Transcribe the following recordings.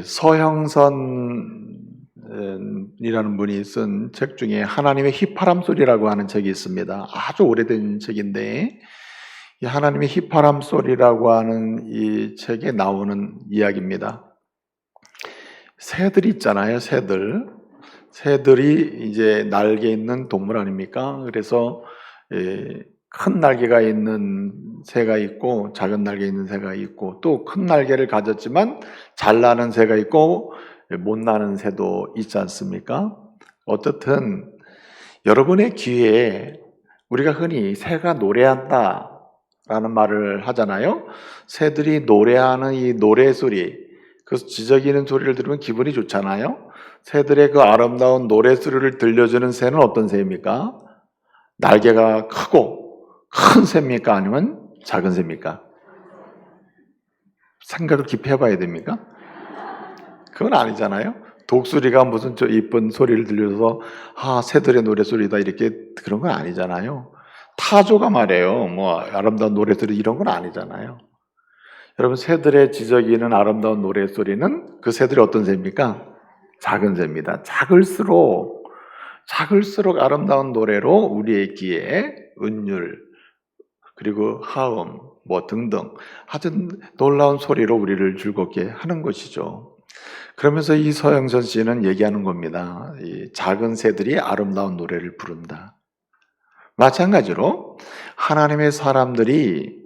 서형선이라는 분이 쓴 책 중에 하나님의 휘파람 소리라고 하는 책이 있습니다. 아주 오래된 책인데 이 하나님의 휘파람 소리라고 하는 이 책에 나오는 이야기입니다. 새들이 있잖아요. 새들이 이제 날개 있는 동물 아닙니까? 그래서 큰 날개가 있는 새가 있고 작은 날개 있는 새가 있고 또 큰 날개를 가졌지만 잘 나는 새가 있고 못 나는 새도 있지 않습니까? 어떻든 여러분의 귀에 우리가 흔히 새가 노래한다 라는 말을 하잖아요. 새들이 노래하는 이 노래소리, 그 지저귀는 소리를 들으면 기분이 좋잖아요. 새들의 그 아름다운 노래소리를 들려주는 새는 어떤 새입니까? 날개가 크고 큰 새입니까? 아니면 작은 새입니까? 생각을 깊이 해봐야 됩니까? 그건 아니잖아요. 독수리가 무슨 저 이쁜 소리를 들려서 새들의 노래소리다 이렇게 그런 건 아니잖아요. 타조가 말이에요. 뭐 아름다운 노래소리 이런 건 아니잖아요. 여러분 새들의 지저귀는 아름다운 노래소리는 그 새들이 어떤 새입니까? 작은 새입니다. 작을수록 아름다운 노래로 우리의 귀에 은율 그리고 하음 뭐 등등 아주 놀라운 소리로 우리를 즐겁게 하는 것이죠. 그러면서 이 서영선 씨는 얘기하는 겁니다. 이 작은 새들이 아름다운 노래를 부른다. 마찬가지로 하나님의 사람들이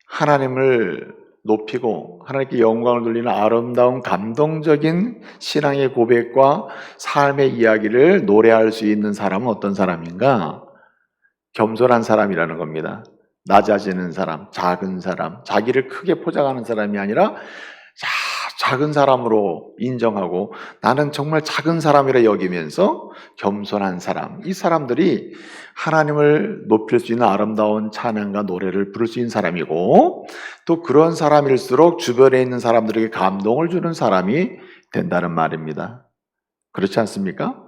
하나님을 높이고 하나님께 영광을 돌리는 아름다운 감동적인 신앙의 고백과 삶의 이야기를 노래할 수 있는 사람은 어떤 사람인가? 겸손한 사람이라는 겁니다. 낮아지는 사람, 작은 사람, 자기를 크게 포장하는 사람이 아니라 작은 사람으로 인정하고 나는 정말 작은 사람이라 여기면서 겸손한 사람, 이 사람들이 하나님을 높일 수 있는 아름다운 찬양과 노래를 부를 수 있는 사람이고 또 그런 사람일수록 주변에 있는 사람들에게 감동을 주는 사람이 된다는 말입니다. 그렇지 않습니까?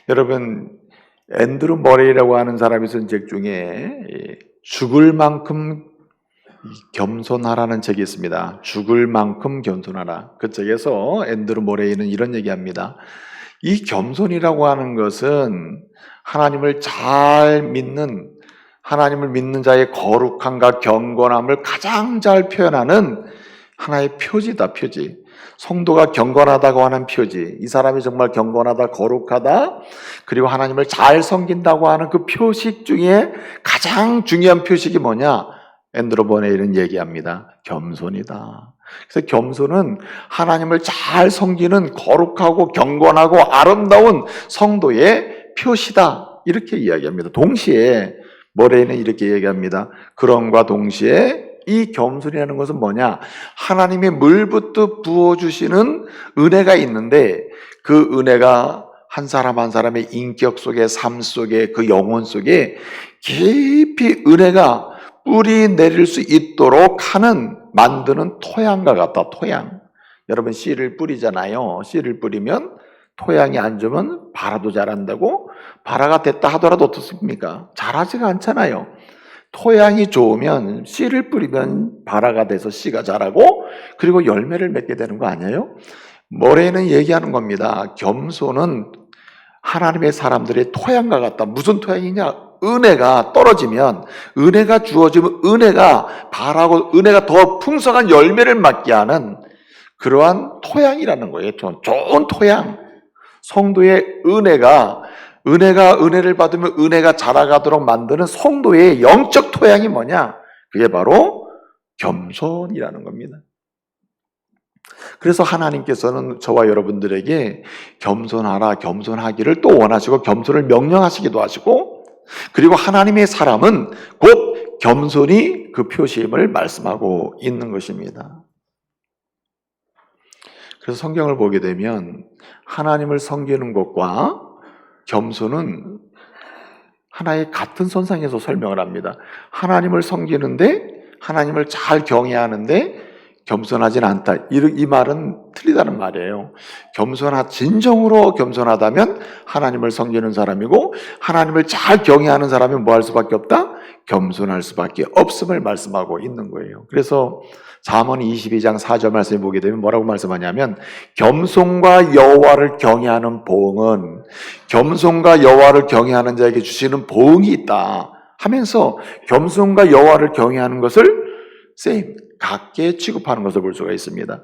여러분 앤드루 머레이라고 하는 사람이 쓴 책 중에 죽을 만큼 겸손하라는 책이 있습니다. 죽을 만큼 겸손하라. 그 책에서 앤드루 머레이는 이런 얘기합니다. 이 겸손이라고 하는 것은 하나님을 믿는 자의 거룩함과 경건함을 가장 잘 표현하는 하나의 표지다, 표지. 성도가 경건하다고 하는 표지. 이 사람이 정말 경건하다, 거룩하다, 그리고 하나님을 잘 섬긴다고 하는 그 표식 중에 가장 중요한 표식이 뭐냐? 앤드루 머레이는 얘기합니다. 겸손이다. 그래서 겸손은 하나님을 잘 섬기는 거룩하고 경건하고 아름다운 성도의 표시다. 이렇게 이야기합니다. 동시에 머레이는 이렇게 얘기합니다. 그럼과 동시에 이 겸손이라는 것은 뭐냐? 하나님의 물붓듯 부어주시는 은혜가 있는데 그 은혜가 한 사람 한 사람의 인격 속에, 삶 속에, 그 영혼 속에 깊이 은혜가 뿌리 내릴 수 있도록 만드는 토양과 같다. 토양. 여러분 씨를 뿌리잖아요. 씨를 뿌리면 토양이 안 좋으면 발아도 자란다고. 발아가 됐다 하더라도 어떻습니까? 자라지가 않잖아요. 토양이 좋으면 씨를 뿌리면 발아가 돼서 씨가 자라고 그리고 열매를 맺게 되는 거 아니에요? 머레이는 얘기하는 겁니다. 겸손은 하나님의 사람들의 토양과 같다. 무슨 토양이냐? 은혜가 떨어지면, 은혜가 주어지면 은혜가 발하고 은혜가 더 풍성한 열매를 맺게 하는 그러한 토양이라는 거예요. 좋은 토양. 성도의 은혜를 받으면 은혜가 자라가도록 만드는 성도의 영적 토양이 뭐냐? 그게 바로 겸손이라는 겁니다. 그래서 하나님께서는 저와 여러분들에게 겸손하라, 겸손하기를 또 원하시고 겸손을 명령하시기도 하시고 그리고 하나님의 사람은 곧 겸손이 그 표시임을 말씀하고 있는 것입니다. 그래서 성경을 보게 되면 하나님을 섬기는 것과 겸손은 하나의 같은 선상에서 설명을 합니다. 하나님을 섬기는데 하나님을 잘 경외하는데 겸손하진 않다. 이 말은 틀리다는 말이에요. 진정으로 겸손하다면 하나님을 섬기는 사람이고 하나님을 잘 경외하는 사람이 뭐 할 수밖에 없다? 겸손할 수밖에 없음을 말씀하고 있는 거예요. 그래서 잠언 22장 4절 말씀을 보게 되면 뭐라고 말씀하냐면 겸손과 여호와를 경외하는 보응은 겸손과 여호와를 경외하는 자에게 주시는 보응이 있다 하면서 겸손과 여호와를 경외하는 것을 같게 취급하는 것을 볼 수가 있습니다.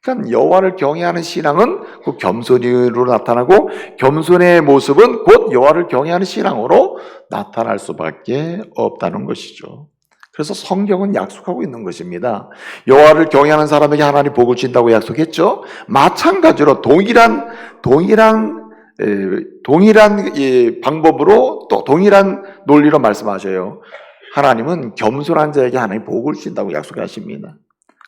그러니까 여호와를 경외하는 신앙은 그 겸손으로 나타나고 겸손의 모습은 곧 여호와를 경외하는 신앙으로 나타날 수밖에 없다는 것이죠. 그래서 성경은 약속하고 있는 것입니다. 여호와를 경외하는 사람에게 하나님 복을 준다고 약속했죠. 마찬가지로 동일한 방법으로 또 동일한 논리로 말씀하셔요. 하나님은 겸손한 자에게 하나님 복을 주신다고 약속하십니다.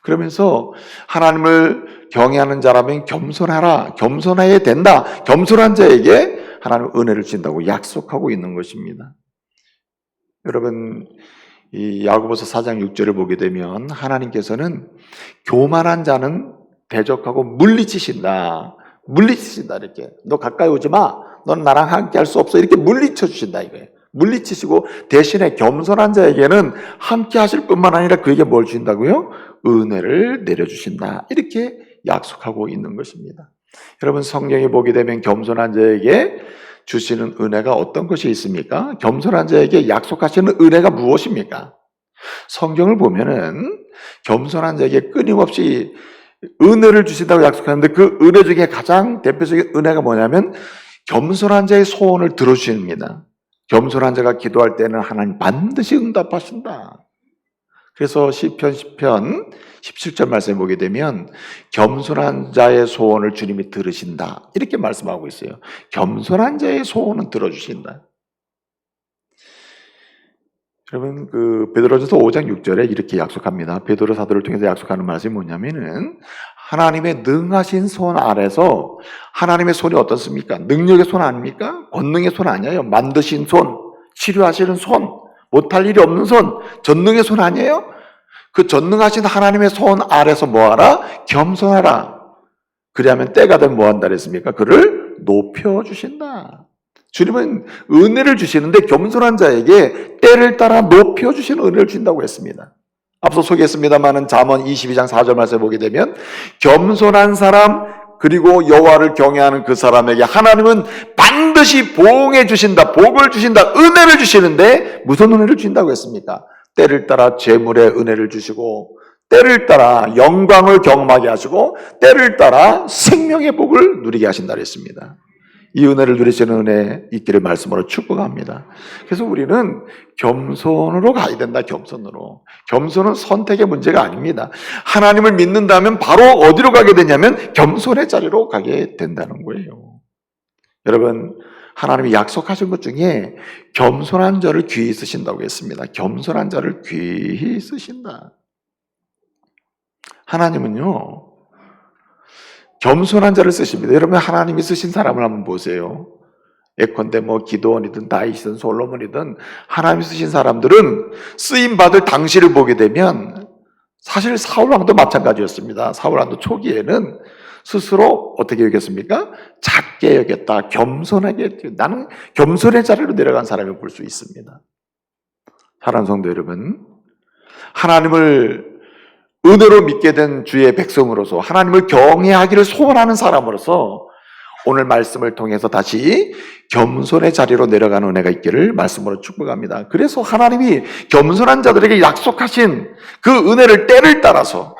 그러면서 하나님을 경외하는 자라면 겸손하라, 겸손해야 된다, 겸손한 자에게 하나님 은혜를 주신다고 약속하고 있는 것입니다. 여러분, 이 야고보서 4장 6절을 보게 되면 하나님께서는 교만한 자는 대적하고 물리치신다 이렇게. 너 가까이 오지 마, 넌 나랑 함께 할 수 없어, 이렇게 물리쳐 주신다 이거예요. 물리치시고 대신에 겸손한 자에게는 함께 하실 뿐만 아니라 그에게 뭘 주신다고요? 은혜를 내려주신다 이렇게 약속하고 있는 것입니다. 여러분, 성경에 보게 되면 겸손한 자에게 주시는 은혜가 어떤 것이 있습니까? 겸손한 자에게 약속하시는 은혜가 무엇입니까? 성경을 보면은 겸손한 자에게 끊임없이 은혜를 주신다고 약속하는데 그 은혜 중에 가장 대표적인 은혜가 뭐냐면 겸손한 자의 소원을 들어주십니다. 겸손한 자가 기도할 때는 하나님 반드시 응답하신다. 그래서 시편 17절 말씀에 보게 되면 겸손한 자의 소원을 주님이 들으신다 이렇게 말씀하고 있어요. 겸손한 자의 소원은 들어주신다. 여러분, 그 베드로전서 5장 6절에 이렇게 약속합니다. 베드로 사도를 통해서 약속하는 말씀이 뭐냐면은 하나님의 능하신 손 아래서, 하나님의 손이 어떻습니까? 능력의 손 아닙니까? 권능의 손 아니에요. 만드신 손, 치료하시는 손, 못할 일이 없는 손, 전능의 손 아니에요? 그 전능하신 하나님의 손 아래서 뭐하라? 겸손하라. 그리하면 때가 되면 뭐한다 그랬습니까? 그를 높여주신다. 주님은 은혜를 주시는데 겸손한 자에게 때를 따라 높여주시는 은혜를 주신다고 했습니다. 앞서 소개했습니다마는 잠언 22장 4절 말씀에 보게 되면 겸손한 사람 그리고 여호와를 경외하는 그 사람에게 하나님은 반드시 보응해 주신다, 복을 주신다, 은혜를 주시는데 무슨 은혜를 주신다고 했습니까? 때를 따라 재물의 은혜를 주시고 때를 따라 영광을 경험하게 하시고 때를 따라 생명의 복을 누리게 하신다 그랬습니다. 이 은혜를 누리시는 은혜 있기를 말씀으로 축복합니다. 그래서 우리는 겸손으로 가야 된다. 겸손으로. 겸손은 선택의 문제가 아닙니다. 하나님을 믿는다면 바로 어디로 가게 되냐면 겸손의 자리로 가게 된다는 거예요. 여러분, 하나님이 약속하신 것 중에 겸손한 자를 귀히 쓰신다고 했습니다. 겸손한 자를 귀히 쓰신다. 하나님은요, 겸손한 자를 쓰십니다. 여러분, 하나님이 쓰신 사람을 한번 보세요. 예컨대 뭐 기도원이든 다윗이든 솔로몬이든 하나님이 쓰신 사람들은 쓰임받을 당시를 보게 되면 사실 사울왕도 마찬가지였습니다. 사울왕도 초기에는 스스로 어떻게 여겼습니까? 작게 여겼다. 겸손하게, 나는 겸손의 자리로 내려간 사람을 볼 수 있습니다. 사랑하는 성도 여러분, 하나님을 은혜로 믿게 된 주의 백성으로서 하나님을 경외하기를 소원하는 사람으로서 오늘 말씀을 통해서 다시 겸손의 자리로 내려가는 은혜가 있기를 말씀으로 축복합니다. 그래서 하나님이 겸손한 자들에게 약속하신 그 은혜를 때를 따라서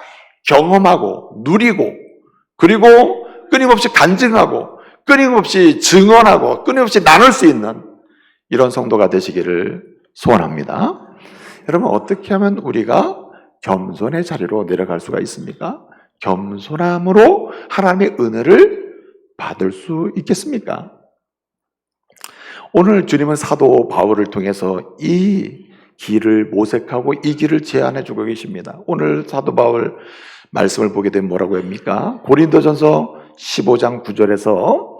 경험하고 누리고 그리고 끊임없이 간증하고 끊임없이 증언하고 끊임없이 나눌 수 있는 이런 성도가 되시기를 소원합니다. 여러분, 어떻게 하면 우리가 겸손의 자리로 내려갈 수가 있습니까? 겸손함으로 하나님의 은혜를 받을 수 있겠습니까? 오늘 주님은 사도 바울을 통해서 이 길을 모색하고 이 길을 제안해 주고 계십니다. 오늘 사도 바울 말씀을 보게 되면 뭐라고 합니까? 고린도전서 15장 9절에서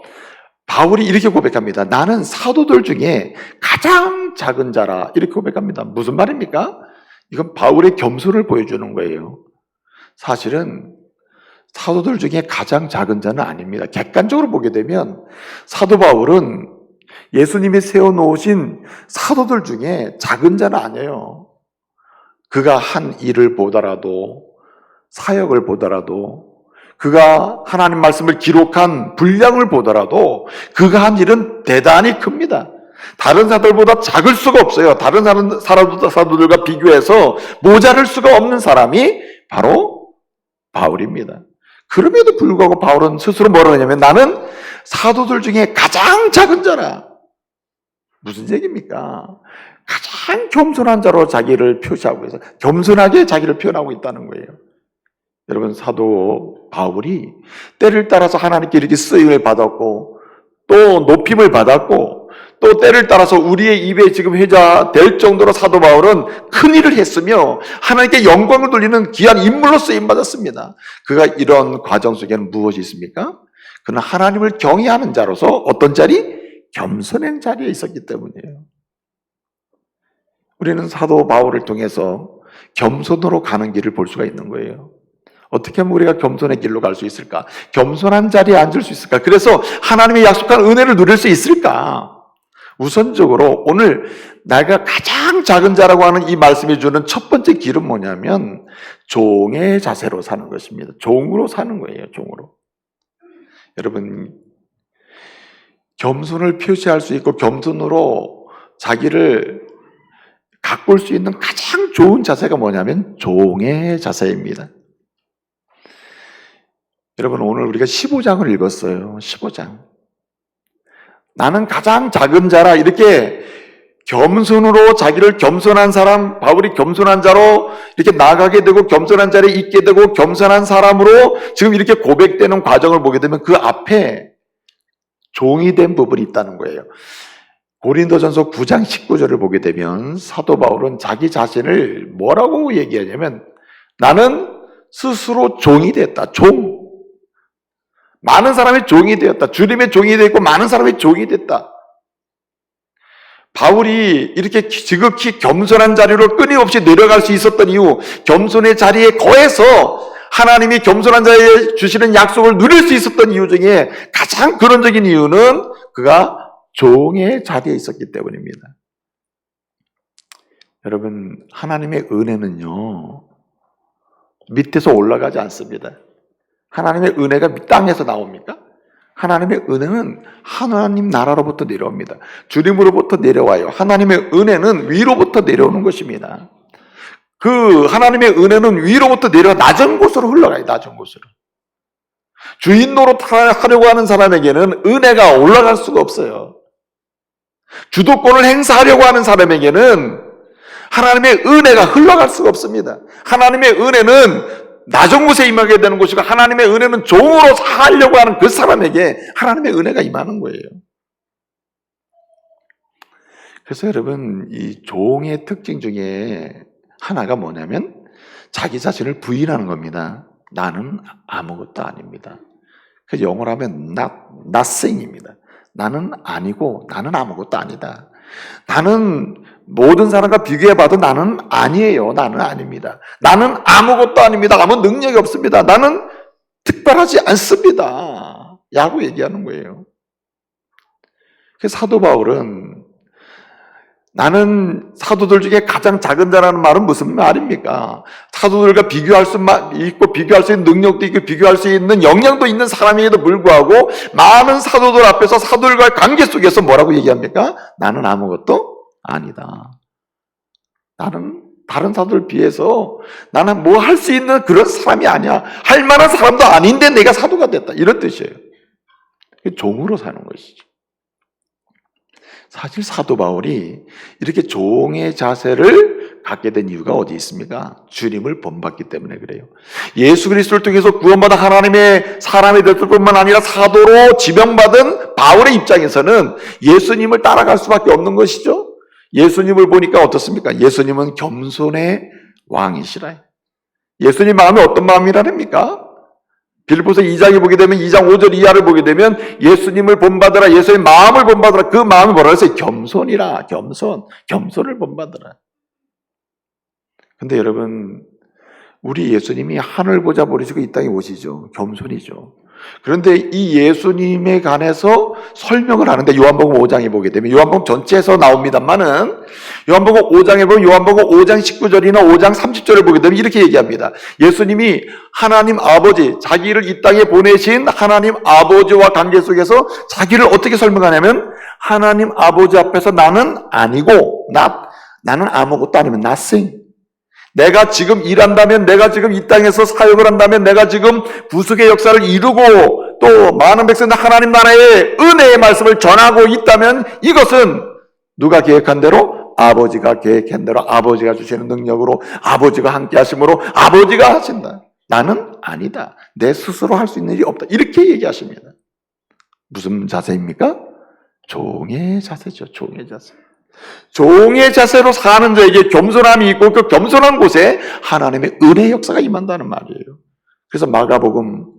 바울이 이렇게 고백합니다. 나는 사도들 중에 가장 작은 자라. 이렇게 고백합니다. 무슨 말입니까? 이건 바울의 겸손을 보여주는 거예요. 사실은 사도들 중에 가장 작은 자는 아닙니다. 객관적으로 보게 되면 사도 바울은 예수님이 세워놓으신 사도들 중에 작은 자는 아니에요. 그가 한 일을 보더라도 사역을 보더라도, 그가 하나님 말씀을 기록한 분량을 보더라도 그가 한 일은 대단히 큽니다. 다른 사도들보다 작을 수가 없어요. 다른 사도들과 비교해서 모자랄 수가 없는 사람이 바로 바울입니다. 그럼에도 불구하고 바울은 스스로 뭐라고 하냐면 나는 사도들 중에 가장 작은 자라. 무슨 얘기입니까? 가장 겸손한 자로 자기를 표시하고 있어요. 겸손하게 자기를 표현하고 있다는 거예요. 여러분, 사도 바울이 때를 따라서 하나님께 이렇게 쓰임을 받았고 또 높임을 받았고 또 때를 따라서 우리의 입에 지금 회자 될 정도로 사도 바울은 큰 일을 했으며 하나님께 영광을 돌리는 귀한 인물로 쓰임 받았습니다. 그가 이런 과정 속에는 무엇이 있습니까? 그는 하나님을 경외하는 자로서 어떤 자리? 겸손한 자리에 있었기 때문이에요. 우리는 사도 바울을 통해서 겸손으로 가는 길을 볼 수가 있는 거예요. 어떻게 하면 우리가 겸손의 길로 갈 수 있을까? 겸손한 자리에 앉을 수 있을까? 그래서 하나님의 약속한 은혜를 누릴 수 있을까? 우선적으로 오늘 내가 가장 작은 자라고 하는 이 말씀이 주는 첫 번째 길은 뭐냐면 종의 자세로 사는 것입니다. 종으로 사는 거예요. 종으로. 여러분, 겸손을 표시할 수 있고 겸손으로 자기를 가꿀 수 있는 가장 좋은 자세가 뭐냐면 종의 자세입니다. 여러분, 오늘 우리가 15장을 읽었어요. 15장. 나는 가장 작은 자라, 이렇게 겸손으로 자기를 겸손한 사람, 바울이 겸손한 자로 이렇게 나가게 되고 겸손한 자리에 있게 되고 겸손한 사람으로 지금 이렇게 고백되는 과정을 보게 되면 그 앞에 종이 된 부분이 있다는 거예요. 고린도전서 9장 19절을 보게 되면 사도 바울은 자기 자신을 뭐라고 얘기하냐면 나는 스스로 종이 됐다. 종. 많은 사람의 종이 되었다. 주님의 종이 되었고 많은 사람의 종이 됐다. 바울이 이렇게 지극히 겸손한 자리로 끊임없이 내려갈 수 있었던 이유, 겸손의 자리에 거해서 하나님이 겸손한 자에 주시는 약속을 누릴 수 있었던 이유 중에 가장 근원적인 이유는 그가 종의 자리에 있었기 때문입니다. 여러분, 하나님의 은혜는요, 밑에서 올라가지 않습니다. 하나님의 은혜가 땅에서 나옵니까? 하나님의 은혜는 하나님 나라로부터 내려옵니다. 주님으로부터 내려와요. 하나님의 은혜는 위로부터 내려오는 것입니다. 그 하나님의 은혜는 위로부터 내려 낮은 곳으로 흘러가요. 낮은 곳으로. 주인 노릇하려고 하는 사람에게는 은혜가 올라갈 수가 없어요. 주도권을 행사하려고 하는 사람에게는 하나님의 은혜가 흘러갈 수가 없습니다. 하나님의 은혜는 낮은 곳에 임하게 되는 것이고 하나님의 은혜는 종으로 살려고 하는 그 사람에게 하나님의 은혜가 임하는 거예요. 그래서 여러분, 이 종의 특징 중에 하나가 뭐냐면 자기 자신을 부인하는 겁니다. 나는 아무것도 아닙니다. 그래서 영어로 하면 nothing입니다. 나는 아니고 나는 아무것도 아니다. 나는 모든 사람과 비교해봐도 나는 아니에요. 나는 아닙니다. 나는 아무것도 아닙니다. 아무 능력이 없습니다. 나는 특별하지 않습니다. 라고 얘기하는 거예요. 그래서 사도 바울은 나는 사도들 중에 가장 작은 자라는 말은 무슨 말입니까? 사도들과 비교할 수 있고 비교할 수 있는 능력도 있고 비교할 수 있는 역량도 있는 사람에도 불구하고 많은 사도들 앞에서 사도들과의 관계 속에서 뭐라고 얘기합니까? 나는 아무것도 아니다. 나는 다른 사도들 비해서 나는 뭐 할 수 있는 그런 사람이 아니야. 할 만한 사람도 아닌데 내가 사도가 됐다. 이런 뜻이에요. 종으로 사는 것이죠. 사실 사도 바울이 이렇게 종의 자세를 갖게 된 이유가 어디 있습니까? 주님을 본받기 때문에 그래요. 예수 그리스도를 통해서 구원받아 하나님의 사람이 됐을 뿐만 아니라 사도로 지명받은 바울의 입장에서는 예수님을 따라갈 수밖에 없는 것이죠. 예수님을 보니까 어떻습니까? 예수님은 겸손의 왕이시라. 예수님 마음이 어떤 마음이라랍니까? 빌립보서 2장에 보게 되면 2장 5절 이하를 보게 되면 예수님을 본받으라, 예수의 마음을 본받으라. 그 마음이 뭐라 했어요? 겸손이라. 겸손을 본받으라. 근데 여러분, 우리 예수님이 하늘 보자 버리시고 이 땅에 오시죠. 겸손이죠. 그런데 이 예수님에 관해서 설명을 하는데 요한복음 5장에 보게 되면 요한복음 전체에서 나옵니다만은 요한복음 5장에 보면 요한복음 5장 19절이나 5장 30절을 보게 되면 이렇게 얘기합니다. 예수님이 하나님 아버지, 자기를 이 땅에 보내신 하나님 아버지와 관계 속에서 자기를 어떻게 설명하냐면 하나님 아버지 앞에서 나는 아니고 나는 아무것도 아니면 nothing. 내가 지금 일한다면, 내가 지금 이 땅에서 사역을 한다면, 내가 지금 구속의 역사를 이루고 또 많은 백성들 하나님 나라의 은혜의 말씀을 전하고 있다면 이것은 누가 계획한 대로? 아버지가 계획한 대로 아버지가 주시는 능력으로 아버지가 함께 하심으로 아버지가 하신다. 나는 아니다. 내 스스로 할 수 있는 일이 없다. 이렇게 얘기하십니다. 무슨 자세입니까? 종의 자세죠. 종의 자세. 종의 자세로 사는 자에게 겸손함이 있고 그 겸손한 곳에 하나님의 은혜 역사가 임한다는 말이에요. 그래서 마가복음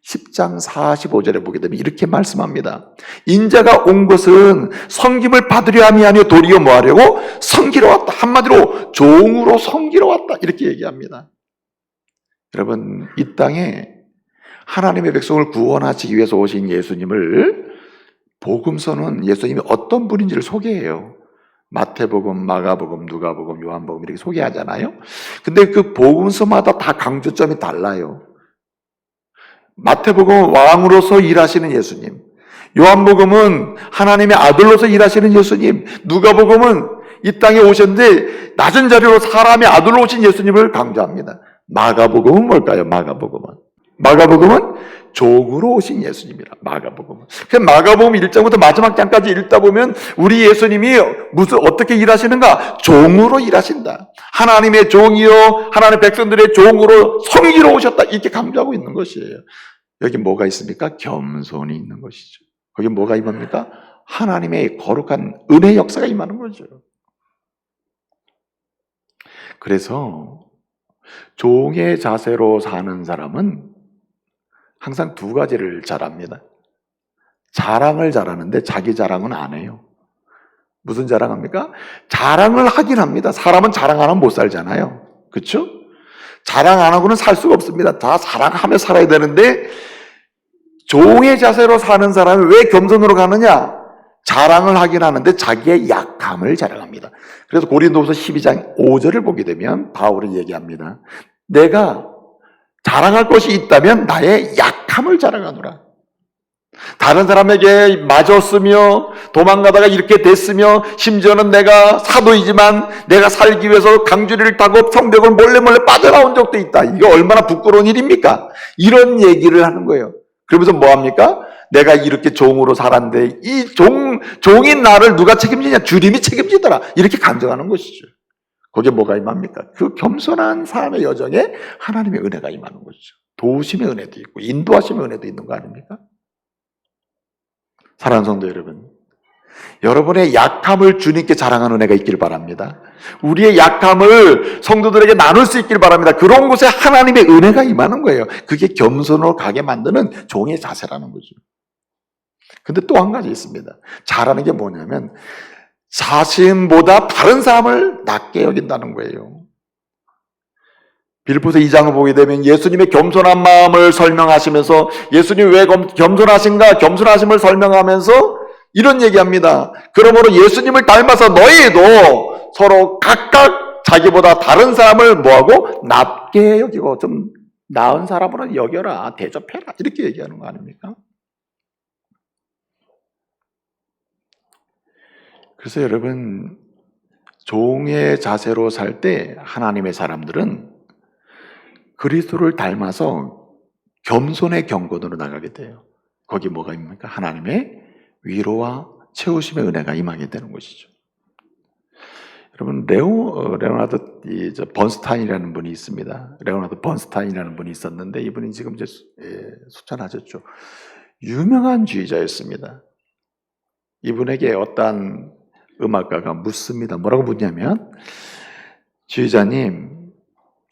10장 45절에 보게 되면 이렇게 말씀합니다. 인자가 온 것은 섬김을 받으려 함이 아니요 도리어 뭐하려고? 섬기러 왔다. 한마디로 종으로 섬기러 왔다. 이렇게 얘기합니다. 여러분, 이 땅에 하나님의 백성을 구원하시기 위해서 오신 예수님을 복음서는 예수님이 어떤 분인지를 소개해요. 마태복음, 마가복음, 누가복음, 요한복음 이렇게 소개하잖아요. 근데 그 복음서마다 다 강조점이 달라요. 마태복음은 왕으로서 일하시는 예수님, 요한복음은 하나님의 아들로서 일하시는 예수님, 누가복음은 이 땅에 오셨는데 낮은 자리로 사람의 아들로 오신 예수님을 강조합니다. 마가복음은 뭘까요? 마가복음은 종으로 오신 예수님이라. 마가복음은. 마가복음 1장부터 마지막 장까지 읽다 보면 우리 예수님이 어떻게 일하시는가? 종으로 일하신다. 하나님의 종이요, 하나님의 백성들의 종으로 섬기러 오셨다. 이렇게 강조하고 있는 것이에요. 여기 뭐가 있습니까? 겸손이 있는 것이죠. 거기 뭐가 임합니까? 하나님의 거룩한 은혜 역사가 임하는 거죠. 그래서 종의 자세로 사는 사람은 항상 두 가지를 잘합니다. 자랑을 잘하는데 자기 자랑은 안 해요. 무슨 자랑합니까? 자랑을 하긴 합니다. 사람은 자랑 안 하면 못 살잖아요. 그렇죠? 자랑 안 하고는 살 수가 없습니다. 다 자랑하며 살아야 되는데 종의 자세로 사는 사람이 왜 겸손으로 가느냐? 자랑을 하긴 하는데 자기의 약함을 자랑합니다. 그래서 고린도후서 12장 5절을 보게 되면 바울이 얘기합니다. 내가 자랑할 것이 있다면 나의 약함을 자랑하노라. 다른 사람에게 맞았으며 도망가다가 이렇게 됐으며 심지어는 내가 사도이지만 내가 살기 위해서 강주리를 타고 성벽을 몰래 빠져나온 적도 있다. 이거 얼마나 부끄러운 일입니까? 이런 얘기를 하는 거예요. 그러면서 뭐합니까? 내가 이렇게 종으로 살았는데 이 종인 나를 누가 책임지냐? 주님이 책임지더라. 이렇게 간증하는 것이죠. 거기에 뭐가 임합니까? 그 겸손한 삶의 여정에 하나님의 은혜가 임하는 것이죠. 도우심의 은혜도 있고 인도하심의 은혜도 있는 거 아닙니까? 사랑하는 성도 여러분, 여러분의 약함을 주님께 자랑하는 은혜가 있길 바랍니다. 우리의 약함을 성도들에게 나눌 수 있길 바랍니다. 그런 곳에 하나님의 은혜가 임하는 거예요. 그게 겸손으로 가게 만드는 종의 자세라는 거죠. 근데 또 한 가지 있습니다. 잘하는 게 뭐냐면 자신보다 다른 사람을 낮게 여긴다는 거예요. 빌립보서 2장을 보게 되면 예수님의 겸손한 마음을 설명하시면서 예수님이 왜 겸손하신가? 겸손하심을 설명하면서 이런 얘기합니다. 그러므로 예수님을 닮아서 너희도 서로 각각 자기보다 다른 사람을 뭐하고? 낮게 여기고 좀 나은 사람으로 여겨라, 대접해라 이렇게 얘기하는 거 아닙니까? 그래서 여러분, 종의 자세로 살 때 하나님의 사람들은 그리스도를 닮아서 겸손의 경건으로 나가게 돼요. 거기 뭐가 있습니까? 하나님의 위로와 채우심의 은혜가 임하게 되는 것이죠. 여러분, 레오나르도 번스타인이라는 분이 있습니다. 레오나르도 번스타인이라는 분이 있었는데 이분이 지금 이제 소천하셨죠. 유명한 주의자였습니다. 이분에게 어떤 음악가가 묻습니다. 뭐라고 묻냐면, 주의자님,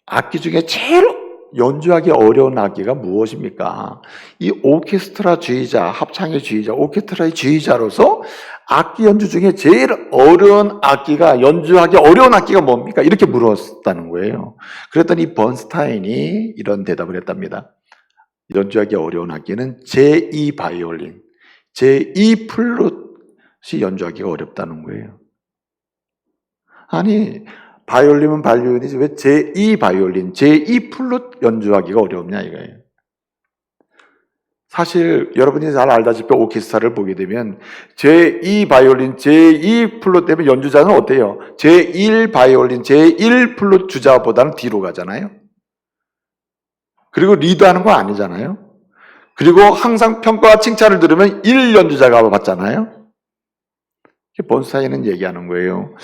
악기 중에 제일 연주하기 어려운 악기가 무엇입니까? 이 오케스트라 주의자, 합창의 주의자, 오케스트라의 주의자로서 악기 연주 중에 제일 어려운 악기가, 연주하기 어려운 악기가 뭡니까? 이렇게 물었다는 거예요. 그랬더니 번스타인이 이런 대답을 했답니다. 연주하기 어려운 악기는 제2 바이올린, 제2 플룻이 연주하기가 어렵다는 거예요. 아니, 바이올린은 바이올린이지 왜 제2 바이올린, 제2 플룻 연주하기가 어렵냐 이거예요. 사실 여러분이 잘 알다시피 오케스트라를 보게 되면 제2 바이올린, 제2 플룻 때문에 연주자는 어때요? 제1 바이올린, 제1 플룻 주자보다는 뒤로 가잖아요. 그리고 리드하는 거 아니잖아요. 그리고 항상 평가와 칭찬을 들으면 1 연주자가 받잖아요. 본스타인은 얘기하는 거예요.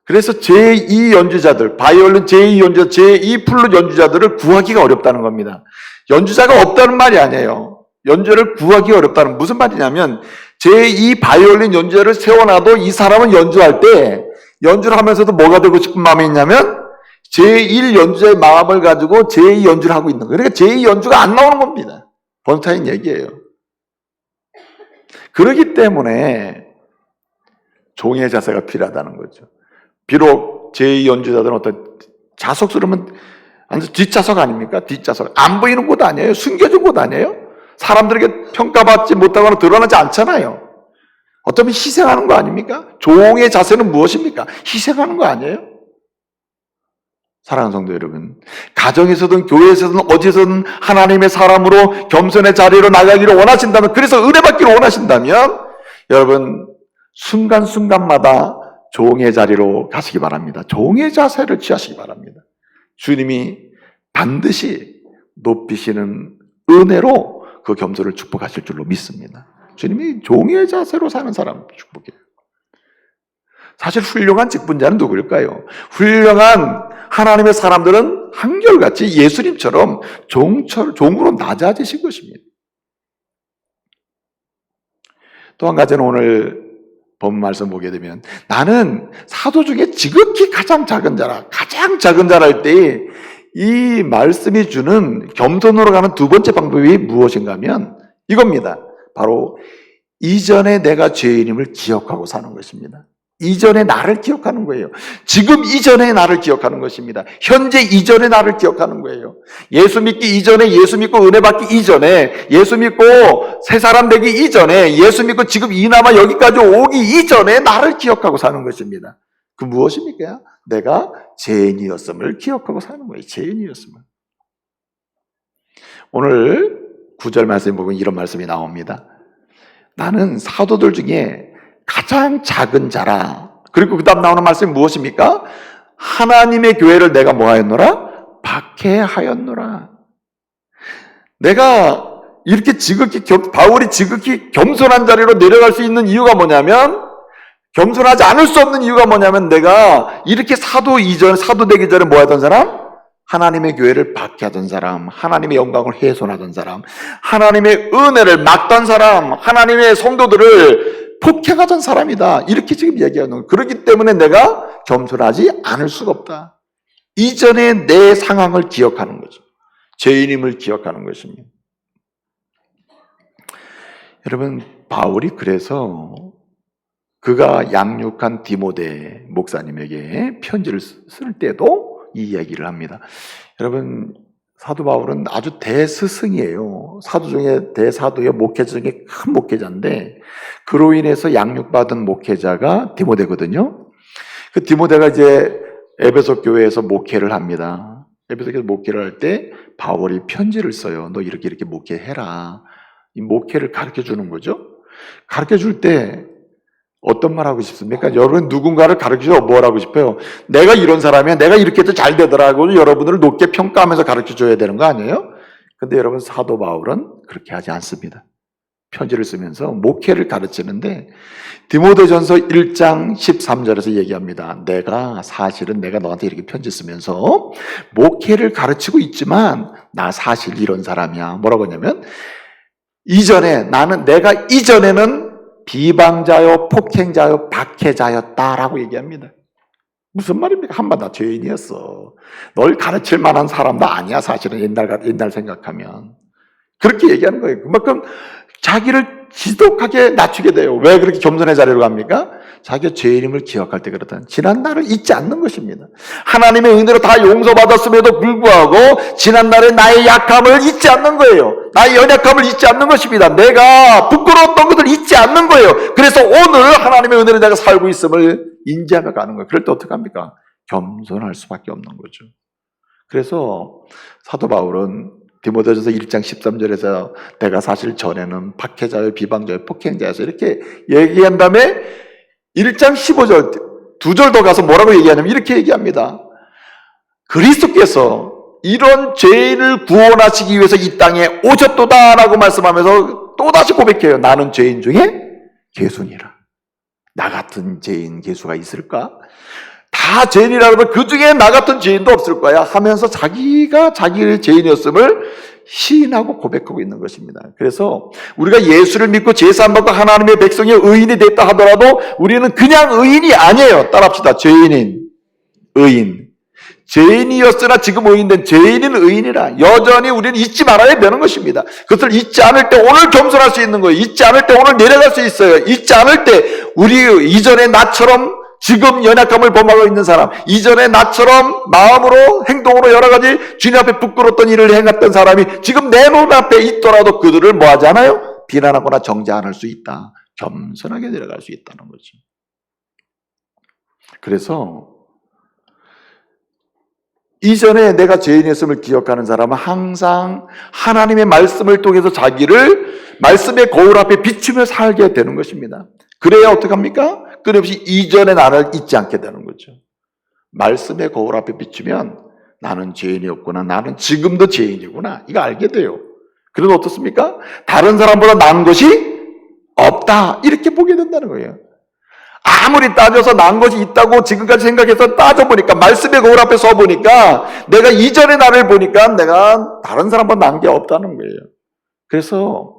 그래서 제2 연주자들, 바이올린 제2 연주자, 제2 플룻 연주자들을 구하기가 어렵다는 겁니다. 연주자가 없다는 말이 아니에요. 연주를 구하기 어렵다는, 무슨 말이냐면 제2 바이올린 연주자를 세워놔도 이 사람은 연주할 때 연주를 하면서도 뭐가 되고 싶은 마음이 있냐면 제1 연주자의 마음을 가지고 제2 연주를 하고 있는 거예요. 그러니까 제2 연주가 안 나오는 겁니다. 번스타인 얘기예요. 그렇기 때문에 종의 자세가 필요하다는 거죠. 비록 제2 연주자들은 어떤 자석 쓰려면 뒷좌석 아닙니까? 뒷좌석. 안 보이는 곳 아니에요? 숨겨진 곳 아니에요? 사람들에게 평가받지 못하거나 드러나지 않잖아요. 어쩌면 희생하는 거 아닙니까? 종의 자세는 무엇입니까? 희생하는 거 아니에요? 사랑하는 성도 여러분, 가정에서든 교회에서든 어디서든 하나님의 사람으로 겸손의 자리로 나가기를 원하신다면, 그래서 은혜 받기를 원하신다면 여러분 순간순간마다 종의 자리로 가시기 바랍니다. 종의 자세를 취하시기 바랍니다. 주님이 반드시 높이시는 은혜로 그 겸손을 축복하실 줄로 믿습니다. 주님이 종의 자세로 사는 사람 축복해요. 사실 훌륭한 직분자는 누구일까요? 훌륭한 하나님의 사람들은 한결같이 예수님처럼 종으로 낮아지신 것입니다. 또 한 가지는 오늘 본 말씀 보게 되면 나는 사도 중에 지극히 가장 작은 자라, 가장 작은 자라 할 때 이 말씀이 주는 겸손으로 가는 두 번째 방법이 무엇인가 하면 이겁니다. 바로 이전에 내가 죄인임을 기억하고 사는 것입니다. 이전의 나를 기억하는 거예요. 지금 이전의 나를 기억하는 것입니다. 현재 이전의 나를 기억하는 거예요. 예수 믿기 이전에, 예수 믿고 은혜 받기 이전에, 예수 믿고 새 사람 되기 이전에, 예수 믿고 지금 이나마 여기까지 오기 이전에 나를 기억하고 사는 것입니다. 그 무엇입니까? 내가 죄인이었음을 기억하고 사는 거예요. 죄인이었음을. 오늘 9절 말씀에 보면 이런 말씀이 나옵니다. 나는 사도들 중에 가장 작은 자라. 그리고 그 다음 나오는 말씀이 무엇입니까? 하나님의 교회를 내가 뭐 하였노라? 박해하였노라. 내가 이렇게 바울이 지극히 겸손한 자리로 내려갈 수 있는 이유가 뭐냐면, 겸손하지 않을 수 없는 이유가 뭐냐면, 내가 이렇게 사도 되기 전에 뭐 하던 사람? 하나님의 교회를 박해하던 사람, 하나님의 영광을 훼손하던 사람, 하나님의 은혜를 막던 사람, 하나님의 성도들을 폭행하던 사람이다. 이렇게 지금 얘기하는 거예요. 그렇기 때문에 내가 겸손하지 않을 수가 없다. 이전에 내 상황을 기억하는 거죠. 죄인임을 기억하는 것입니다. 여러분, 바울이 그래서 그가 양육한 디모데 목사님에게 편지를 쓸 때도 이 얘기를 합니다. 여러분, 사도 바울은 아주 대스승이에요. 사도 중에 대사도의 목회자 중에 큰 목회자인데, 그로 인해서 양육받은 목회자가 디모데거든요. 그 디모데가 이제 에베소 교회에서 목회를 합니다. 에베소 교회에서 목회를 할 때 바울이 편지를 써요. 너 이렇게 목회해라. 이 목회를 가르쳐 주는 거죠. 가르쳐 줄 때 어떤 말 하고 싶습니까? 여러분 누군가를 가르쳐서 뭘 하고 싶어요? 내가 이런 사람이야. 내가 이렇게 해도 잘 되더라고. 여러분들을 높게 평가하면서 가르쳐 줘야 되는 거 아니에요? 근데 여러분 사도 바울은 그렇게 하지 않습니다. 편지를 쓰면서 목회를 가르치는데 디모데전서 1장 13절에서 얘기합니다. 사실은 내가 너한테 이렇게 편지 쓰면서 목회를 가르치고 있지만 나 사실 이런 사람이야. 뭐라고 하냐면 내가 이전에는 비방자요, 폭행자요, 박해자였다라고 얘기합니다. 무슨 말입니까? 한번 나 죄인이었어. 널 가르칠 만한 사람도 아니야. 사실은 옛날 생각하면. 그렇게 얘기하는 거예요. 그만큼 자기를 지독하게 낮추게 돼요. 왜 그렇게 겸손의 자리로 갑니까? 자기가 죄인임을 기억할 때 그렇다. 지난 날을 잊지 않는 것입니다. 하나님의 은혜로 다 용서받았음에도 불구하고 지난 날의 나의 약함을 잊지 않는 거예요. 나의 연약함을 잊지 않는 것입니다. 내가 부끄러웠던 것을 잊지 않는 거예요. 그래서 오늘 하나님의 은혜로 내가 살고 있음을 인지하며 가는 거예요. 그럴 때 어떡합니까? 겸손할 수밖에 없는 거죠. 그래서 사도 바울은 디모데전서 1장 13절에서 내가 사실 전에는 박해자요 비방자요 폭행자였어 이렇게 얘기한 다음에 1장 15절 2절 더 가서 뭐라고 얘기하냐면 이렇게 얘기합니다. 그리스도께서 이런 죄인을 구원하시기 위해서 이 땅에 오셨도다라고 말씀하면서 또다시 고백해요. 나는 죄인 중에 괴수니라. 나 같은 죄인 괴수가 있을까? 다 죄인이라 그러면 그 중에 나 같은 죄인도 없을 거야 하면서 자기가 자기의 죄인이었음을 시인하고 고백하고 있는 것입니다. 그래서 우리가 예수를 믿고 제사함받고 하나님의 백성의 의인이 됐다 하더라도 우리는 그냥 의인이 아니에요. 따라합시다. 죄인인 의인. 죄인이었으나 지금 의인된 죄인인 의인이라 여전히 우리는 잊지 말아야 되는 것입니다. 그것을 잊지 않을 때 오늘 겸손할 수 있는 거예요. 잊지 않을 때 오늘 내려갈 수 있어요. 잊지 않을 때 우리 이전에 나처럼 지금 연약함을 범하고 있는 사람, 이전에 나처럼 마음으로 행동으로 여러 가지 주님 앞에 부끄러웠던 일을 행했던 사람이 지금 내 눈앞에 있더라도 그들을 뭐 하지 않아요? 비난하거나 정죄 안 할 수 있다. 겸손하게 내려갈 수 있다는 거죠. 그래서 이전에 내가 죄인이었음을 기억하는 사람은 항상 하나님의 말씀을 통해서 자기를 말씀의 거울 앞에 비추며 살게 되는 것입니다. 그래야 어떡합니까? 끊임없이 이전의 나를 잊지 않게 되는 거죠. 말씀의 거울 앞에 비추면 나는 죄인이었구나. 나는 지금도 죄인이구나. 이거 알게 돼요. 그래도 어떻습니까? 다른 사람보다 나은 것이 없다. 이렇게 보게 된다는 거예요. 아무리 따져서 나은 것이 있다고 지금까지 생각해서 따져보니까 말씀의 거울 앞에 서보니까 내가 이전의 나를 보니까 내가 다른 사람보다 나은 게 없다는 거예요. 그래서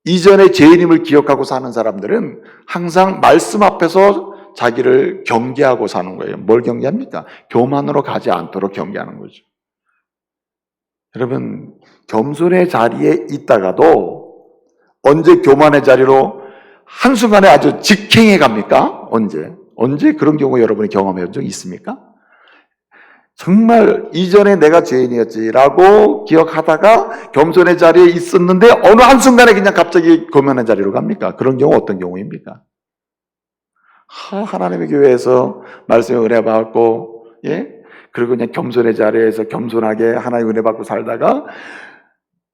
이전의 죄인임을 기억하고 사는 사람들은 항상 말씀 앞에서 자기를 경계하고 사는 거예요. 뭘 경계합니까? 교만으로 가지 않도록 경계하는 거죠. 여러분, 겸손의 자리에 있다가도 언제 교만의 자리로 한순간에 아주 직행해 갑니까? 언제 그런 경우 여러분이 경험해 본 적 있습니까? 정말 이전에 내가 죄인이었지라고 기억하다가 겸손의 자리에 있었는데 어느 한순간에 그냥 갑자기 교만의 자리로 갑니까? 그런 경우 어떤 경우입니까? 하나님의 교회에서 말씀의 은혜 받고 그리고 그냥 겸손의 자리에서 겸손하게 하나님의 은혜 받고 살다가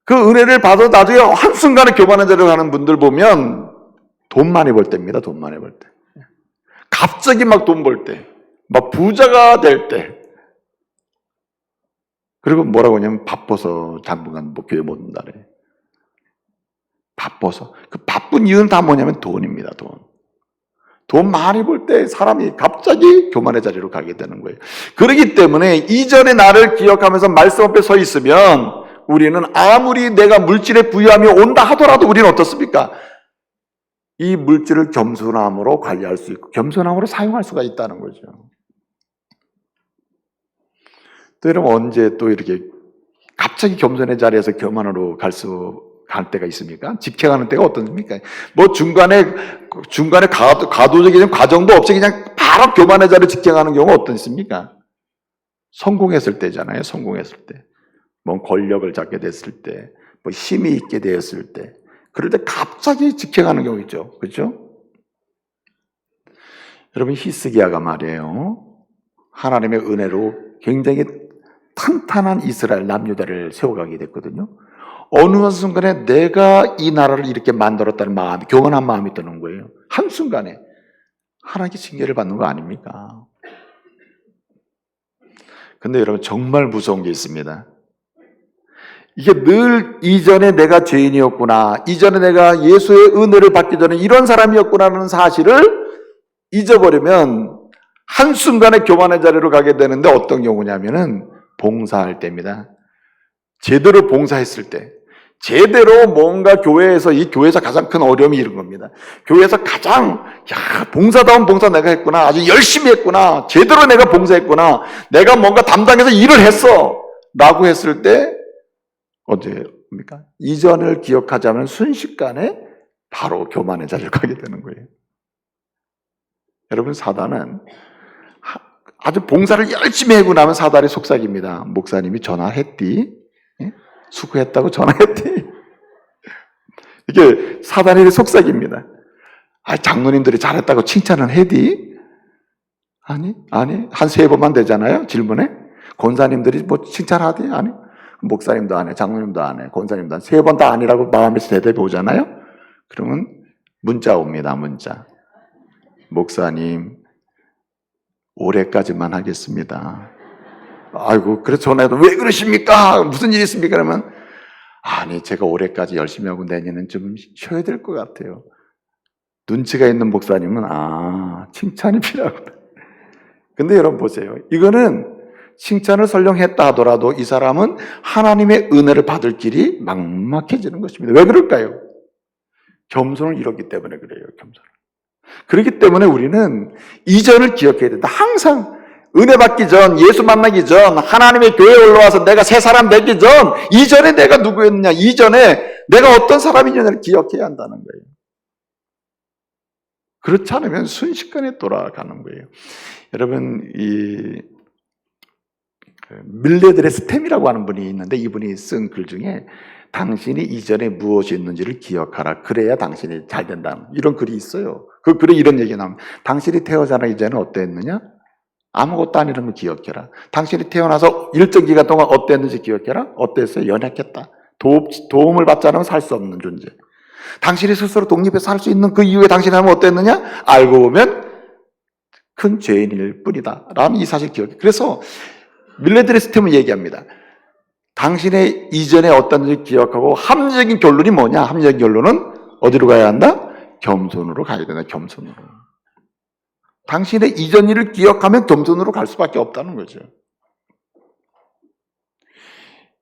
그 은혜를 받아 나중에 한순간에 교만의 자리로 가는 분들 보면 돈 많이 벌 때입니다. 돈 많이 벌 때. 갑자기 막 돈 벌 때. 막 부자가 될 때. 그리고 뭐라고 하냐면 바빠서 당분간 뭐 교회 못 온다래. 바빠서. 그 바쁜 이유는 다 뭐냐면 돈입니다. 돈 많이 벌 때 사람이 갑자기 교만의 자리로 가게 되는 거예요. 그렇기 때문에 이전의 나를 기억하면서 말씀 앞에 서 있으면 우리는 아무리 내가 물질에 부유함이 온다 하더라도 우리는 어떻습니까? 이 물질을 겸손함으로 관리할 수 있고 겸손함으로 사용할 수가 있다는 거죠. 또 여러분 언제 또 이렇게 갑자기 겸손의 자리에서 교만으로 갈 때가 있습니까? 직행하는 때가 어떻습니까? 뭐 중간에 가도적인 과정도 없이 그냥 바로 교만의 자리에 직행하는 경우가 어떻습니까? 성공했을 때잖아요. 성공했을 때. 뭐 권력을 잡게 됐을 때, 뭐 힘이 있게 되었을 때. 그럴 때 갑자기 직행하는 경우 있죠. 그렇죠? 여러분 히스기야가 말이에요. 하나님의 은혜로 굉장히 탄탄한 이스라엘 남유다를 세워가게 됐거든요. 어느 순간에 내가 이 나라를 이렇게 만들었다는 마음이 교만한 마음이 드는 거예요. 한순간에 하나님께 징계를 받는 거 아닙니까? 근데 여러분 정말 무서운 게 있습니다. 이게 늘 이전에 내가 죄인이었구나, 이전에 내가 예수의 은혜를 받기 전에 이런 사람이었구나라는 사실을 잊어버리면 한순간에 교만의 자리로 가게 되는데 어떤 경우냐면은 봉사할 때입니다. 제대로 봉사했을 때, 제대로 뭔가 교회에서, 이 교회에서 가장 큰 어려움이 이런 겁니다. 교회에서 가장 봉사다운 봉사 내가 했구나, 아주 열심히 했구나, 제대로 내가 봉사했구나, 내가 뭔가 담당해서 일을 했어 라고 했을 때 언제입니까? 이전을 기억하자면 순식간에 바로 교만의 자리를 가게 되는 거예요. 여러분, 사단은 아주 봉사를 열심히 하고 나면 사단이 속삭입니다. 목사님이 전화했디? 예? 수고했다고 전화했디? 이게 사단이 속삭입니다. 장로님들이 잘했다고 칭찬은 해디? 아니, 한 3번만 되잖아요, 질문에. 권사님들이 뭐 칭찬하디? 아니. 목사님도 안 해, 장로님도 안 해, 권사님도 안 해. 3번 다 아니라고 마음에서 대답해 오잖아요? 그러면 문자 옵니다, 문자. 목사님, 올해까지만 하겠습니다. 아이고, 그래서 전화해도 왜 그러십니까? 무슨 일이 있습니까? 그러면, 아니, 제가 올해까지 열심히 하고 내년은 좀 쉬어야 될 것 같아요. 눈치가 있는 목사님은, 칭찬이 필요하구나. 근데 여러분 보세요. 이거는 칭찬을 설령 했다 하더라도 이 사람은 하나님의 은혜를 받을 길이 막막해지는 것입니다. 왜 그럴까요? 겸손을 잃었기 때문에 그래요, 겸손을. 그렇기 때문에 우리는 이전을 기억해야 된다. 항상 은혜 받기 전, 예수 만나기 전, 하나님의 교회에 올라와서 내가 새 사람 되기 전, 이전에 내가 누구였느냐, 이전에 내가 어떤 사람이냐를 기억해야 한다는 거예요. 그렇지 않으면 순식간에 돌아가는 거예요. 여러분, 이 밀레드의 스템이라고 하는 분이 있는데 이분이 쓴 글 중에 당신이 이전에 무엇이 있는지를 기억하라. 그래야 당신이 잘 된다. 이런 글이 있어요. 그 글에 이런 얘기가 나옵니다. 당신이 태어나기 전에 어땠느냐? 아무것도 아니라는 걸 기억해라. 당신이 태어나서 일정 기간 동안 어땠는지 기억해라. 어땠어요? 연약했다. 도움을 받지 않으면 살 수 없는 존재. 당신이 스스로 독립해서 살 수 있는 그 이후에 당신이 하면 어땠느냐? 알고 보면 큰 죄인일 뿐이다. 라는 이 사실 기억해. 그래서 밀레드의 스템은 얘기합니다. 당신의 이전에 어떤지 기억하고 합리적인 결론이 뭐냐? 합리적인 결론은 어디로 가야 한다? 겸손으로 가야 된다. 겸손으로. 당신의 이전 일을 기억하면 겸손으로 갈 수밖에 없다는 거죠.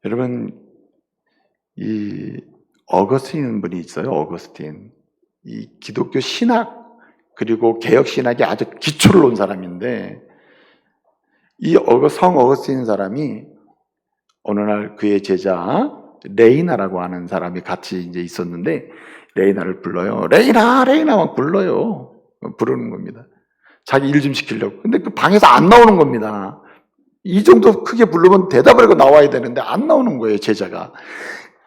여러분, 이 어거스틴 분이 있어요. 어거스틴. 이 기독교 신학 그리고 개혁 신학의 아주 기초를 놓은 사람인데 이 성 어거스틴 사람이 어느 날 그의 제자 레이나라고 하는 사람이 같이 이제 있었는데 레이나를 불러요. 레이나 막 불러요. 부르는 겁니다. 자기 일 좀 시키려고. 근데 그 방에서 안 나오는 겁니다. 이 정도 크게 부르면 대답을 하고 나와야 되는데 안 나오는 거예요, 제자가.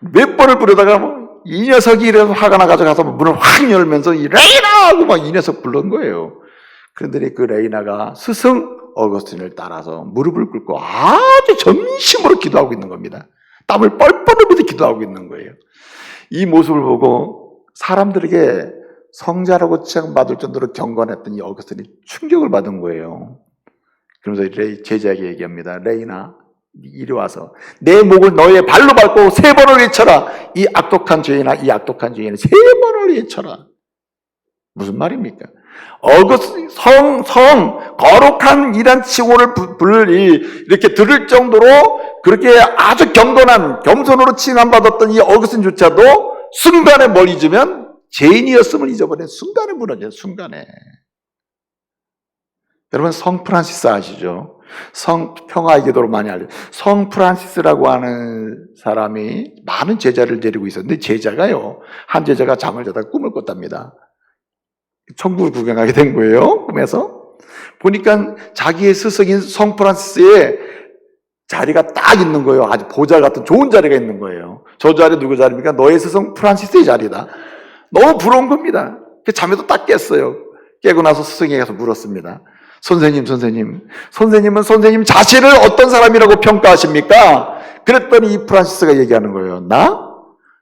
몇 번을 부르다가 이 녀석이 이래서 화가 나가지고 가서 문을 확 열면서 이 레이나! 하고 막 이 녀석 부른 거예요. 그런데 그 레이나가 스승 어거스틴을 따라서 무릎을 꿇고 아주 전심으로 기도하고 있는 겁니다. 땀을 뻘뻘 흘리면서 기도하고 있는 거예요. 이 모습을 보고 사람들에게 성자라고 칭받을 정도로 경건했던 이 어거스틴이 충격을 받은 거예요. 그러면서 제자에게 얘기합니다. 레이나, 이리 와서 내 목을 너의 발로 밟고 3번을 외쳐라. 이 악독한 죄인아, 이 악독한 죄인아, 3번을 외쳐라. 무슨 말입니까? 거룩한 이란 칭호를 이렇게 들을 정도로 그렇게 아주 경건한, 겸손으로 칭함받았던 이 어거스틴조차도 순간에 뭘 잊으면 죄인이었음을 잊어버린 순간에 무너져요, 순간에. 여러분, 성 프란시스 아시죠? 평화의 기도로 많이 알려요. 성 프란시스라고 하는 사람이 많은 제자를 데리고 있었는데 제자가요, 한 제자가 잠을 자다가 꿈을 꿨답니다. 천국을 구경하게 된 거예요, 꿈에서. 보니까 자기의 스승인 성 프란시스의 자리가 딱 있는 거예요. 아주 보잘 같은 좋은 자리가 있는 거예요. 저 자리 누구 자리입니까? 너의 스승 프란시스의 자리다. 너무 부러운 겁니다. 잠에도 딱 깼어요. 깨고 나서 스승에게 가서 물었습니다. 선생님은 선생님 자신을 어떤 사람이라고 평가하십니까? 그랬더니 이 프란시스가 얘기하는 거예요. 나?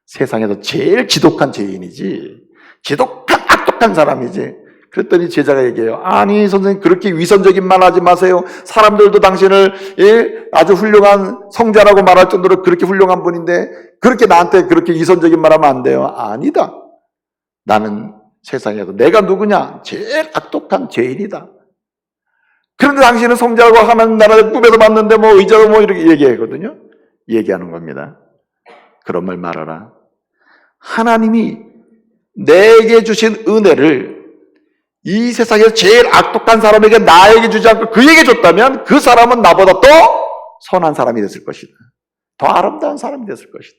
세상에서 제일 지독한 죄인이지. 지독한 악독한 사람이지. 그랬더니 제자가 얘기해요. 아니 선생님, 그렇게 위선적인 말 하지 마세요. 사람들도 당신을 아주 훌륭한 성자라고 말할 정도로 그렇게 훌륭한 분인데 그렇게 나한테 그렇게 위선적인 말 하면 안 돼요. 아니다. 나는 세상에서 내가 누구냐? 제일 악독한 죄인이다. 그런데 당신은 성자라고 하면 나는 꿈에서 봤는데 뭐 의자도 뭐 이렇게 얘기하거든요. 얘기하는 겁니다. 그런 말 말아라. 하나님이 내게 주신 은혜를 이 세상에서 제일 악독한 사람에게 나에게 주지 않고 그에게 줬다면 그 사람은 나보다 더 선한 사람이 됐을 것이다. 더 아름다운 사람이 됐을 것이다.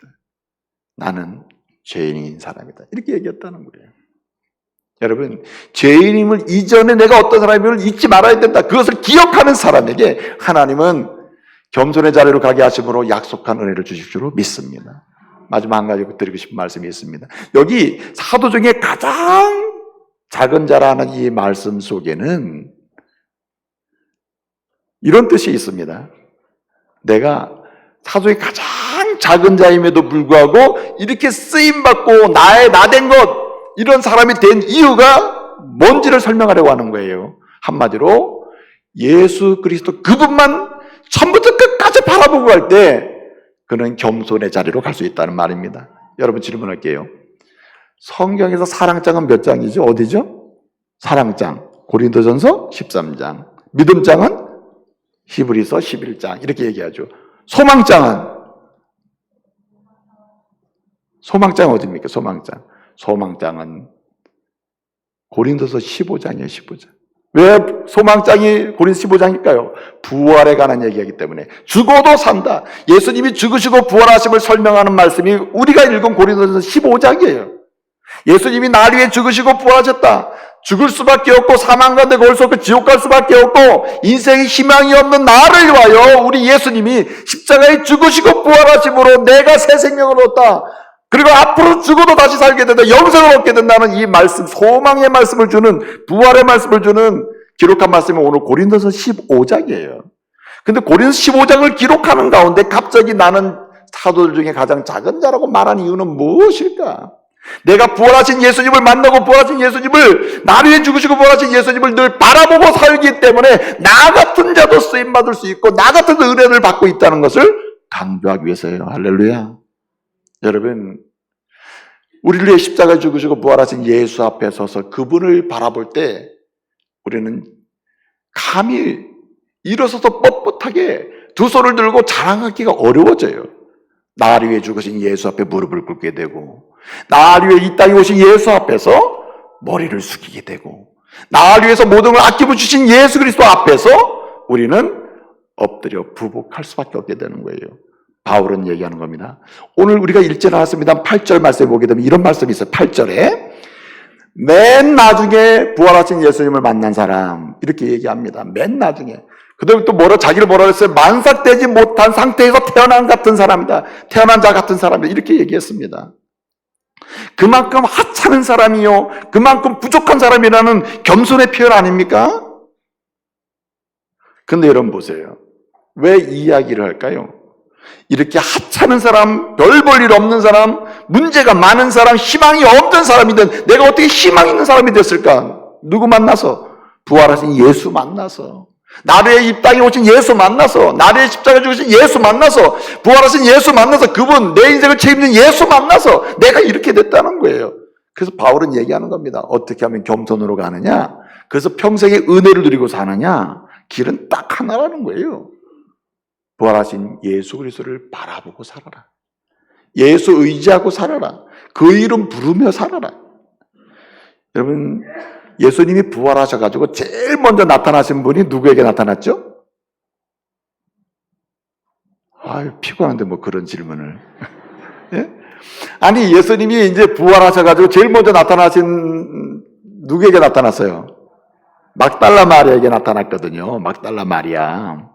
나는 죄인인 사람이다. 이렇게 얘기했다는 거예요. 여러분, 죄인임을 이전에 내가 어떤 사람임을 잊지 말아야 된다. 그것을 기억하는 사람에게 하나님은 겸손의 자리로 가게 하심으로 약속한 은혜를 주실 줄로 믿습니다. 마지막 한 가지 드리고 싶은 말씀이 있습니다. 여기 사도 중에 가장 작은 자라는 이 말씀 속에는 이런 뜻이 있습니다. 내가 사도 중에 가장 작은 자임에도 불구하고 이렇게 쓰임받고 나된 것, 이런 사람이 된 이유가 뭔지를 설명하려고 하는 거예요. 한마디로 예수 그리스도 그분만 처음부터 끝까지 바라보고 갈 때 그는 겸손의 자리로 갈 수 있다는 말입니다. 여러분 질문할게요. 성경에서 사랑장은 몇 장이죠? 어디죠? 사랑장 고린도전서 13장, 믿음장은 히브리서 11장 이렇게 얘기하죠. 소망장은 어디입니까? 소망장은 고린도서 15장이에요. 15장. 왜 소망장이 고린도서 15장일까요? 부활에 관한 얘기하기 때문에. 죽어도 산다. 예수님이 죽으시고 부활하심을 설명하는 말씀이 우리가 읽은 고린도서 15장이에요. 예수님이 날 위해 죽으시고 부활하셨다. 죽을 수밖에 없고 사망 가운데 거울 수 없고 지옥 갈 수밖에 없고 인생에 희망이 없는 나를 위하여 우리 예수님이 십자가에 죽으시고 부활하심으로 내가 새 생명을 얻었다. 그리고 앞으로 죽어도 다시 살게 된다. 영생을 얻게 된다는 이 말씀, 소망의 말씀을 주는, 부활의 말씀을 주는 기록한 말씀이 오늘 고린도서 15장이에요. 근데 고린도서 15장을 기록하는 가운데 갑자기 나는 사도들 중에 가장 작은 자라고 말한 이유는 무엇일까? 내가 부활하신 예수님을 만나고 부활하신 예수님을, 나를 위해 죽으시고 부활하신 예수님을 늘 바라보고 살기 때문에 나 같은 자도 쓰임받을 수 있고 나 같은 은혜를 받고 있다는 것을 강조하기 위해서예요. 할렐루야. 여러분, 우리를 위해 십자가에 죽으시고 부활하신 예수 앞에 서서 그분을 바라볼 때 우리는 감히 일어서서 뻣뻣하게 두 손을 들고 자랑하기가 어려워져요. 나를 위해 죽으신 예수 앞에 무릎을 꿇게 되고, 나를 위해 이 땅에 오신 예수 앞에서 머리를 숙이게 되고, 나를 위해서 모든 걸 아끼고 주신 예수 그리스도 앞에서 우리는 엎드려 부복할 수밖에 없게 되는 거예요. 바울은 얘기하는 겁니다. 오늘 우리가 읽지 않았습니다. 8절 말씀에 보게 되면 이런 말씀이 있어요. 8절에 맨 나중에 부활하신 예수님을 만난 사람, 이렇게 얘기합니다. 맨 나중에. 그 다음에 또 자기를 뭐라 그랬어요? 만삭되지 못한 상태에서 태어난 같은 사람이다. 태어난 자 같은 사람이다. 이렇게 얘기했습니다. 그만큼 하찮은 사람이요, 그만큼 부족한 사람이라는 겸손의 표현 아닙니까? 근데 여러분 보세요. 왜 이 이야기를 할까요? 이렇게 하찮은 사람, 별 볼 일 없는 사람, 문제가 많은 사람, 희망이 없던 사람이든 내가 어떻게 희망 있는 사람이 됐을까? 누구 만나서? 부활하신 예수 만나서, 나를 이 땅에 오신 예수 만나서, 나를 십자가에 죽으신 예수 만나서, 부활하신 예수 만나서, 그분 내 인생을 책임진 예수 만나서 내가 이렇게 됐다는 거예요. 그래서 바울은 얘기하는 겁니다. 어떻게 하면 겸손으로 가느냐? 그래서 평생의 은혜를 누리고 사느냐? 길은 딱 하나라는 거예요. 부활하신 예수 그리스도를 바라보고 살아라. 예수 의지하고 살아라. 그 이름 부르며 살아라. 여러분, 예수님이 부활하셔가지고 제일 먼저 나타나신 분이 누구에게 나타났죠? 아유, 피곤한데 뭐 그런 질문을. 예? 아니, 예수님이 이제 부활하셔가지고 제일 먼저 나타나신 누구에게 나타났어요? 막달라 마리아에게 나타났거든요. 막달라 마리아.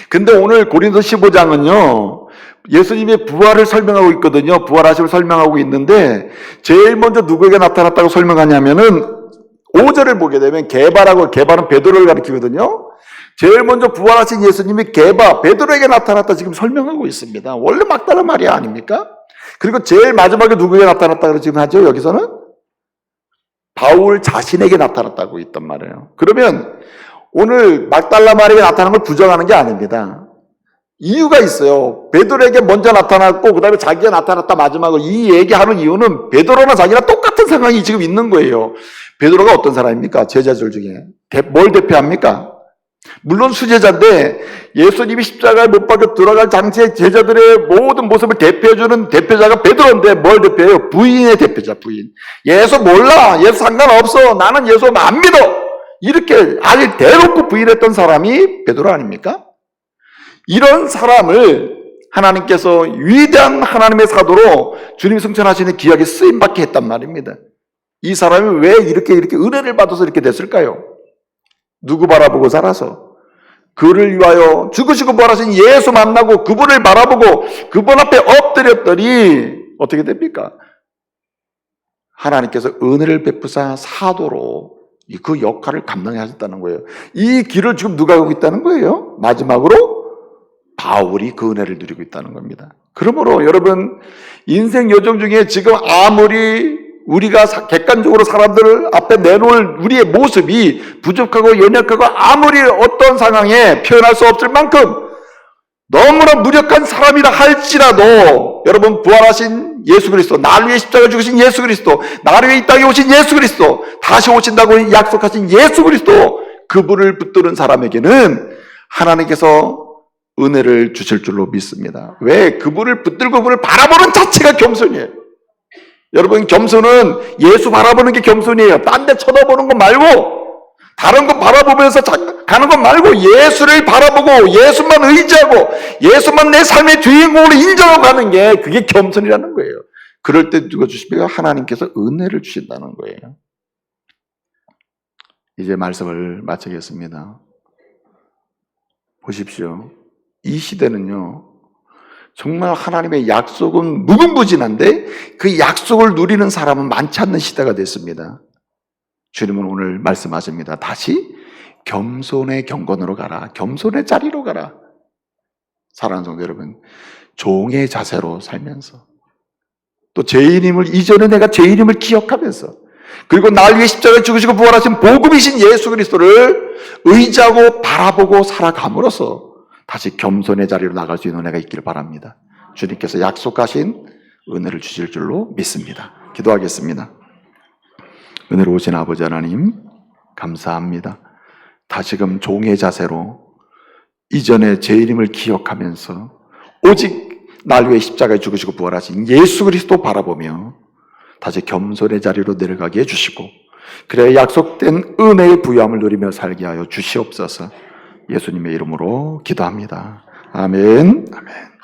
근데 오늘 고린도서 15장은요, 예수님의 부활을 설명하고 있거든요. 부활하심을 설명하고 있는데, 제일 먼저 누구에게 나타났다고 설명하냐면은, 5절을 보게 되면 게바는 베드로를 가리키거든요. 제일 먼저 부활하신 예수님이 베드로에게 나타났다 지금 설명하고 있습니다. 원래 막달라 마리아 아닙니까? 그리고 제일 마지막에 누구에게 나타났다고 지금 하죠? 여기서는 바울 자신에게 나타났다고 있단 말이에요. 그러면 오늘 막달라 마리아에게 나타난 걸 부정하는 게 아닙니다. 이유가 있어요. 베드로에게 먼저 나타났고 그 다음에 자기가 나타났다 마지막으로, 이 얘기하는 이유는 베드로나 자기랑 똑같은 상황이 지금 있는 거예요. 베드로가 어떤 사람입니까? 제자들 중에 뭘 대표합니까? 물론 수제자인데 예수님이 십자가에 못 박혀 들어갈 당시에 제자들의 모든 모습을 대표해주는 대표자가 베드로인데 뭘 대표해요? 부인의 대표자, 부인. 예수 몰라, 예수 상관없어, 나는 예수 안 믿어, 이렇게 아예 대놓고 부인했던 사람이 베드로 아닙니까? 이런 사람을 하나님께서 위대한 하나님의 사도로 주님 승천하시는 귀하게 쓰임받게 했단 말입니다. 이 사람이 왜 이렇게 은혜를 받아서 이렇게 됐을까요? 누구 바라보고 살아서? 그를 위하여 죽으시고 부활하신 예수 만나고 그분을 바라보고 그분 앞에 엎드렸더니 어떻게 됩니까? 하나님께서 은혜를 베푸사 사도로 그 역할을 감당해 하셨다는 거예요. 이 길을 지금 누가 가고 있다는 거예요? 마지막으로 바울이 그 은혜를 누리고 있다는 겁니다. 그러므로 여러분, 인생 여정 중에 지금 아무리 우리가 객관적으로 사람들 앞에 내놓을 우리의 모습이 부족하고 연약하고 아무리 어떤 상황에 표현할 수 없을 만큼 너무나 무력한 사람이라 할지라도 여러분, 부활하신 예수 그리스도, 나를 위해 십자가를 죽으신 예수 그리스도, 나를 위해 이 땅에 오신 예수 그리스도, 다시 오신다고 약속하신 예수 그리스도, 그분을 붙드는 사람에게는 하나님께서 은혜를 주실 줄로 믿습니다. 왜? 그분을 붙들고 그분을 바라보는 자체가 겸손이에요. 여러분, 겸손은 예수 바라보는 게 겸손이에요. 딴 데 쳐다보는 거 말고, 다른 거 바라보면서 가는 거 말고 예수를 바라보고 예수만 의지하고 예수만 내 삶의 주인공으로 인정하고 가는 게 그게 겸손이라는 거예요. 그럴 때 누가 주십니까? 하나님께서 은혜를 주신다는 거예요. 이제 말씀을 마치겠습니다. 보십시오. 이 시대는요, 정말 하나님의 약속은 무궁무진한데 그 약속을 누리는 사람은 많지 않는 시대가 됐습니다. 주님은 오늘 말씀하십니다. 다시 겸손의 경건으로 가라. 겸손의 자리로 가라. 사랑하는 성도 여러분, 종의 자세로 살면서 또 죄인임을, 이전에 내가 죄인임을 기억하면서, 그리고 날 위해 십자가에 죽으시고 부활하신 복음이신 예수 그리스도를 의지하고 바라보고 살아감으로써 다시 겸손의 자리로 나갈 수 있는 은혜가 있기를 바랍니다. 주님께서 약속하신 은혜를 주실 줄로 믿습니다. 기도하겠습니다. 은혜로우신 아버지 하나님, 감사합니다. 다시금 종의 자세로 이전의 죄인임을 기억하면서 오직 날 위해 십자가에 죽으시고 부활하신 예수 그리스도 바라보며 다시 겸손의 자리로 내려가게 해주시고, 그래야 약속된 은혜의 부유함을 누리며 살게 하여 주시옵소서. 예수님의 이름으로 기도합니다. 아멘. 아멘.